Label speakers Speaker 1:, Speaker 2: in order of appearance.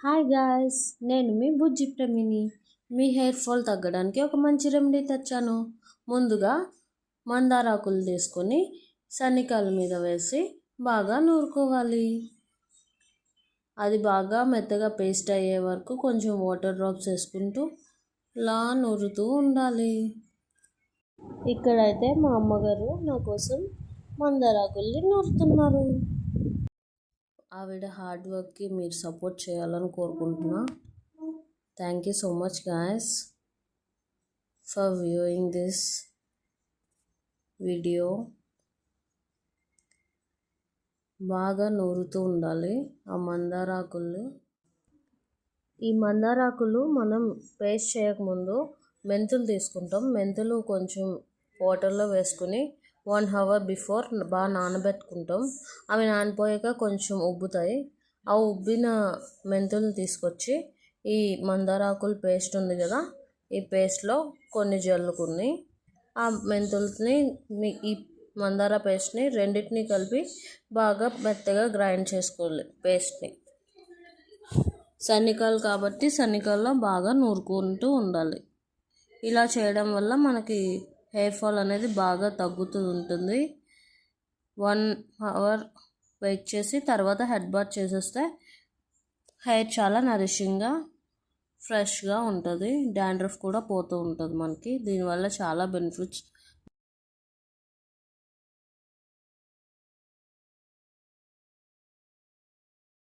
Speaker 1: Hi guys, నేను మీ బుజ్జి ప్రమిని. మీ hair fall తగ్గడానికి ఒక మంచి రెమెడీ తెచ్చాను. ముందుగా మందారాకులు తీసుకొని సన్నికాల మీద వేసి బాగా నూరుకోవాలి. అది బాగా మెత్తగా పేస్ట్ అయ్యే వరకు కొంచెం వాటర్ డ్రాప్స్ వేసుకుంటూ లా నూరుతూ ఉండాలి. ఇక్కడైతే మా అమ్మగారు నా కోసం మందారాకుల్ని నూరుతున్నారు. ఆవిడ హార్డ్ వర్క్కి మీరు సపోర్ట్ చేయాలని కోరుకుంటున్నా. Thank you so much guys for viewing this video. బాగా నూరుతూ ఉండాలి ఆ మందారాకులు. ఈ మందారాకులు మనం పేస్ట్ చేయకముందు మెంతులు తీసుకుంటాం. మెంతులు కొంచెం వాటర్లో వేసుకుని 1 అవర్ బిఫోర్ బాగా నానబెట్టుకుంటాం. అవి నానిపోయాక కొంచెం ఉబ్బుతాయి. ఆ ఉబ్బిన మెంతులను తీసుకొచ్చి ఈ మందారాకుల పేస్ట్ ఉంది కదా, ఈ పేస్ట్లో కొన్ని జల్లుకుని ఆ మెంతుల్ని ఈ మందార పేస్ట్ని రెండింటిని కలిపి బాగా మెత్తగా గ్రైండ్ చేసుకోవాలి. పేస్ట్ని సన్నికాలు కాబట్టి సన్నికాల్లో బాగా నూరుకుంటూ ఉండాలి. ఇలా చేయడం వల్ల మనకి హెయిర్ ఫాల్ అనేది బాగా తగ్గుతూ ఉంటుంది. 1 అవర్ వెయిట్ చేసి తర్వాత హెడ్ బాత్ చేసేస్తే హెయిర్ చాలా నరిషింగ్గా ఫ్రెష్గా ఉంటుంది. డాండ్రఫ్ కూడా పోతూ ఉంటుంది మనకి. దీనివల్ల చాలా బెనిఫిట్స్